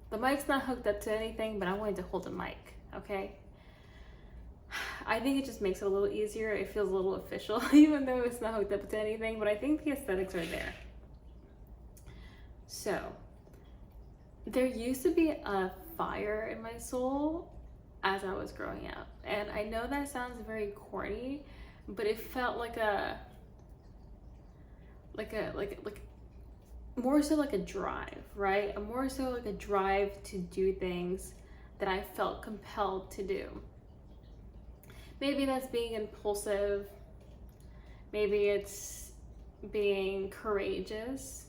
The mic's not hooked up to anything, but I wanted to hold a mic, okay? I think it just makes it a little easier. It feels a little official, even though it's not hooked up to anything, but I think the aesthetics are there. So, there used to be a fire in my soul as I was growing up. And I know that sounds very corny, but it felt like more so like a drive, right? A more so like a drive to do things that I felt compelled to do. Maybe that's being impulsive. Maybe it's being courageous.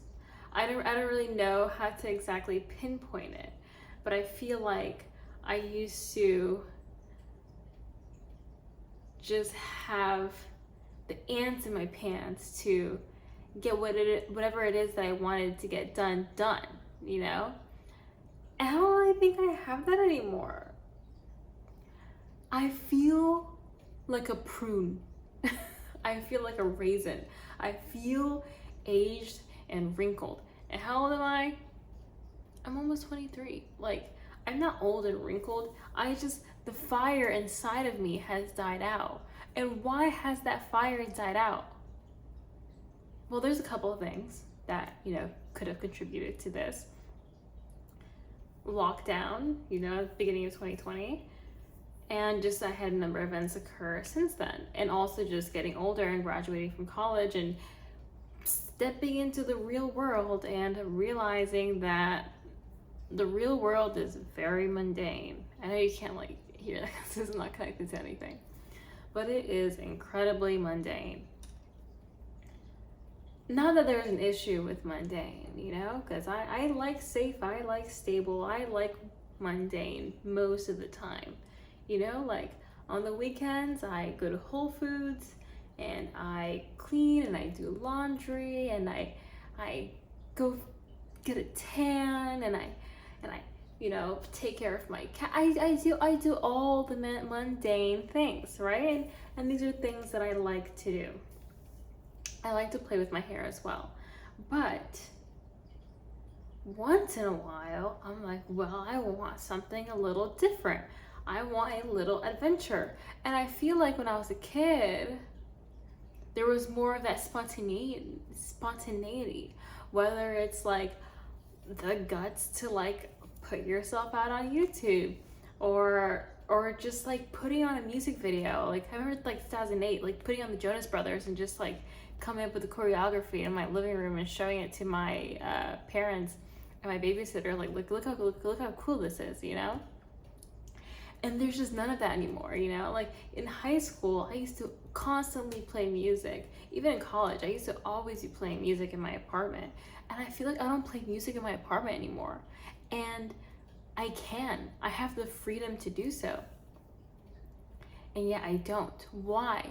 I don't really know how to exactly pinpoint it, but I feel like I used to just have the ants in my pants to get whatever it is that I wanted to get done, you know? And I don't really think I have that anymore. I feel like a prune. I feel like a raisin. I feel aged and wrinkled. And how old am I? I'm almost 23. Like, I'm not old and wrinkled. The fire inside of me has died out. And why has that fire died out? Well, there's a couple of things that, could have contributed to this. Lockdown, at the beginning of 2020. And just I had a number of events occur since then. And also just getting older and graduating from college and stepping into the real world and realizing that the real world is very mundane. I know you can't hear that because this is not connected to anything, but it is incredibly mundane. Not that there's an issue with mundane, because I like safe, I like stable, I like mundane most of the time. On the weekends, I go to Whole Foods and I clean and I do laundry and I go get a tan and I take care of my cat. I do all the mundane things, right? And these are things that I like to do. I like to play with my hair as well. But once in a while, I'm like, well, I want something a little different. I want a little adventure. And I feel like when I was a kid, there was more of that spontaneity, whether it's like the guts to put yourself out on YouTube or just putting on a music video. I remember 2008, putting on the Jonas Brothers and just coming up with the choreography in my living room and showing it to my parents and my babysitter. Look how cool this is, And there's just none of that anymore, in high school, I used to constantly play music. Even in college, I used to always be playing music in my apartment. And I feel like I don't play music in my apartment anymore. And I have the freedom to do so. And yet I don't. Why?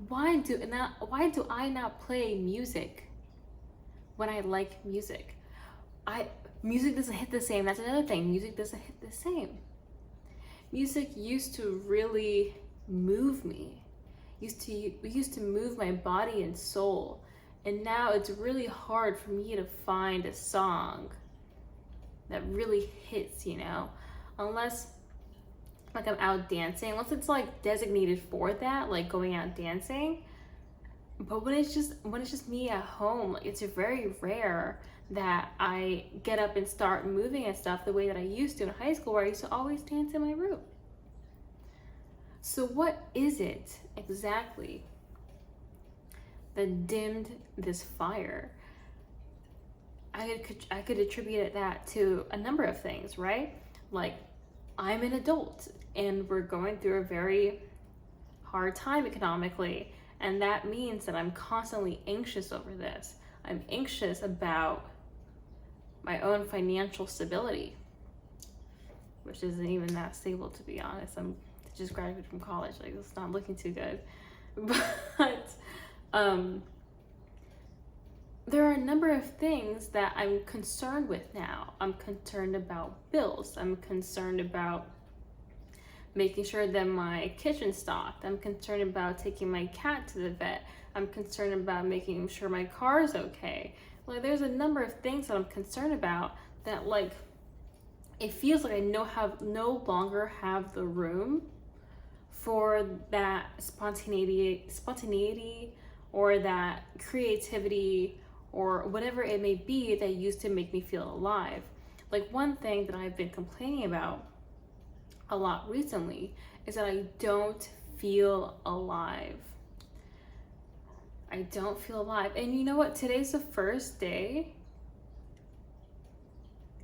Why do I not play music when I like music? Music doesn't hit the same. That's another thing. Music doesn't hit the same. Music used to really move me. Used to move my body and soul. And now it's really hard for me to find a song that really hits, unless I'm out dancing, unless it's designated for that, going out dancing. But when it's just me at home, it's very rare that I get up and start moving and stuff the way that I used to in high school, where I used to always dance in my room. So what is it exactly that dimmed this fire? I could attribute that to a number of things, right? I'm an adult and we're going through a very hard time economically, and that means that I'm constantly anxious over this. I'm anxious about my own financial stability, which isn't even that stable, to be honest. I'm just graduated from college, it's not looking too good. But there are a number of things that I'm concerned with now. I'm concerned about bills. I'm concerned about making sure that my kitchen's stocked. I'm concerned about taking my cat to the vet. I'm concerned about making sure my car's okay. There's a number of things that I'm concerned about that it feels like I no longer have the room for that spontaneity or that creativity or whatever it may be that used to make me feel alive. Like, one thing that I've been complaining about a lot recently is that I don't feel alive. I don't feel alive. And you know what? Today's the first day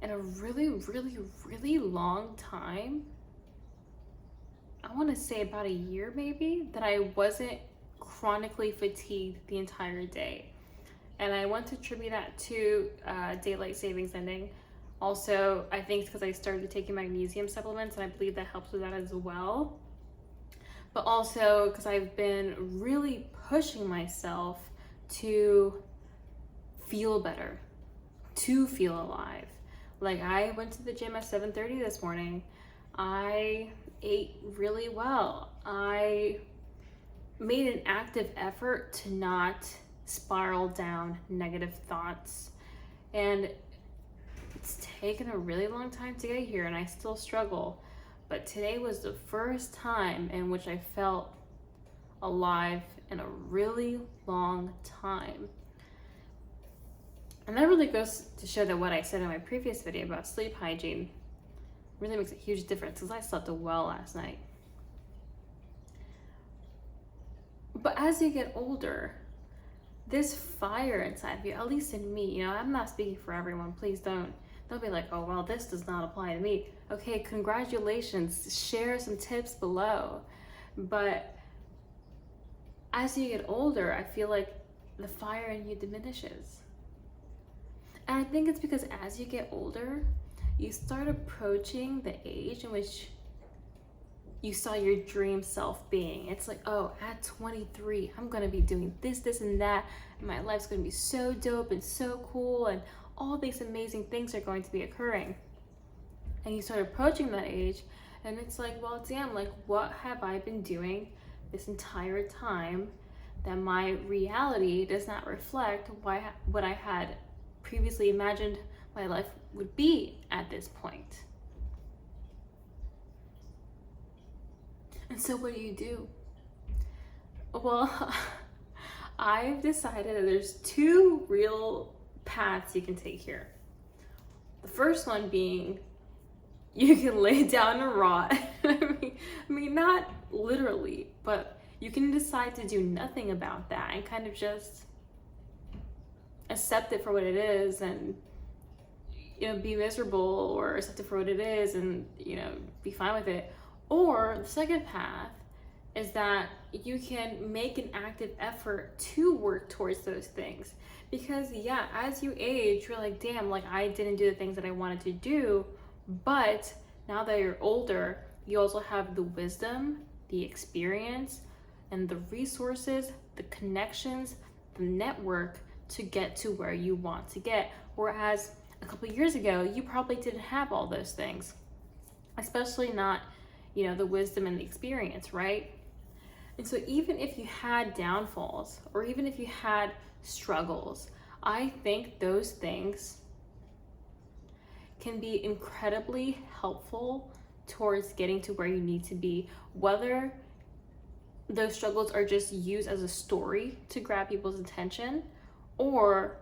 in a really, really, really long time, I want to say about a year maybe, that I wasn't chronically fatigued the entire day. And I want to attribute that to daylight savings ending. Also, I think it's because I started taking magnesium supplements, and I believe that helps with that as well. But also because I've been really pushing myself to feel better, to feel alive. Like, I went to the gym at 7:30 this morning. I ate really well. I made an active effort to not spiral down negative thoughts. And it's taken a really long time to get here, and I still struggle. But today was the first time in which I felt alive in a really long time. And that really goes to show that what I said in my previous video about sleep hygiene really makes a huge difference, because I slept well last night. But as you get older, this fire inside of you, at least in me, I'm not speaking for everyone, please don't be like, oh, well, this does not apply to me. Okay, congratulations, share some tips below. But as you get older, I feel like the fire in you diminishes. And I think it's because as you get older, you start approaching the age in which you saw your dream self being. It's like, oh, at 23, I'm gonna be doing this, and that, and my life's gonna be so dope and so cool, and all these amazing things are going to be occurring. And you start approaching that age, and it's like, well, damn, like, what have I been doing this entire time that my reality does not reflect what I had previously imagined my life would be at this point? And so what do? Well, I've decided that there's two real paths you can take here. The first one being, you can lay down and rot. I mean, not literally, but you can decide to do nothing about that and kind of just accept it for what it is, and be miserable, or accept it for what it is and be fine with it. Or the second path is that you can make an active effort to work towards those things. Because yeah, as you age, you're like, damn, like, I didn't do the things that I wanted to do. But now that you're older, you also have the wisdom, the experience, and the resources, the connections, the network to get to where you want to get. Whereas a couple of years ago, you probably didn't have all those things, especially not, the wisdom and the experience, right? And so even if you had downfalls, or even if you had struggles, I think those things can be incredibly helpful towards getting to where you need to be, whether those struggles are just used as a story to grab people's attention, or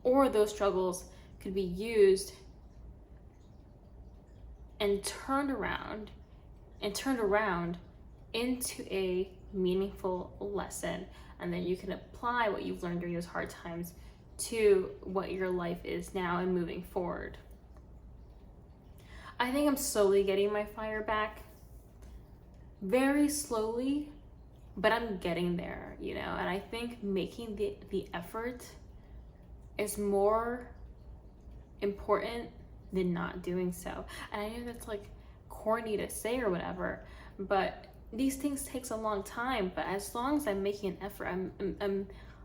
those struggles could be used and turned around into a meaningful lesson. And then you can apply what you've learned during those hard times to what your life is now and moving forward. I think I'm slowly getting my fire back. Very slowly, but I'm getting there, and I think making the effort is more important than not doing so. And I know that's like corny to say or whatever, but these things takes a long time. But as long as I'm making an effort,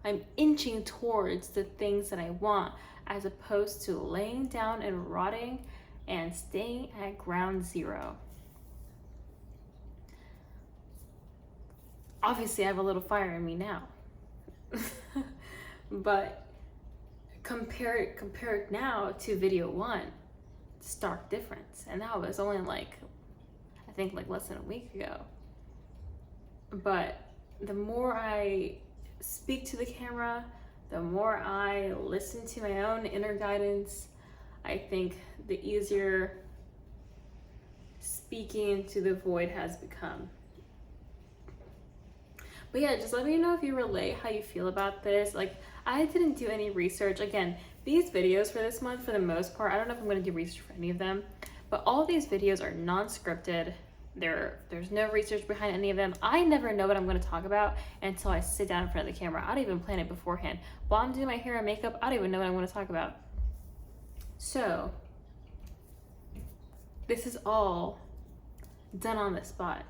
I'm inching towards the things that I want, as opposed to laying down and rotting and staying at ground zero. Obviously, I have a little fire in me now. But compared now to video one, stark difference. And that was only like, I think like less than a week ago. But the more I speak to the camera, the more I listen to my own inner guidance, I think the easier speaking to the void has become. But yeah, just let me know if you relate, how you feel about this. Like, I didn't do any research. Again, these videos for this month, for the most part, I don't know if I'm going to do research for any of them, but all these videos are non-scripted. There's no research behind any of them. I never know what I'm going to talk about until I sit down in front of the camera. I don't even plan it beforehand. While I'm doing my hair and makeup, I don't even know what I want to talk about. So, this is all done on the spot.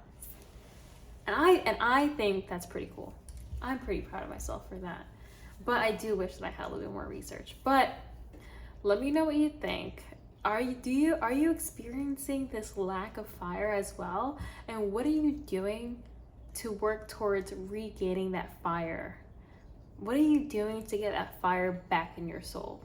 And I think that's pretty cool. I'm pretty proud of myself for that. But I do wish that I had a little bit more research. But let me know what you think. Are you experiencing this lack of fire as well? And what are you doing to work towards regaining that fire? What are you doing to get that fire back in your soul?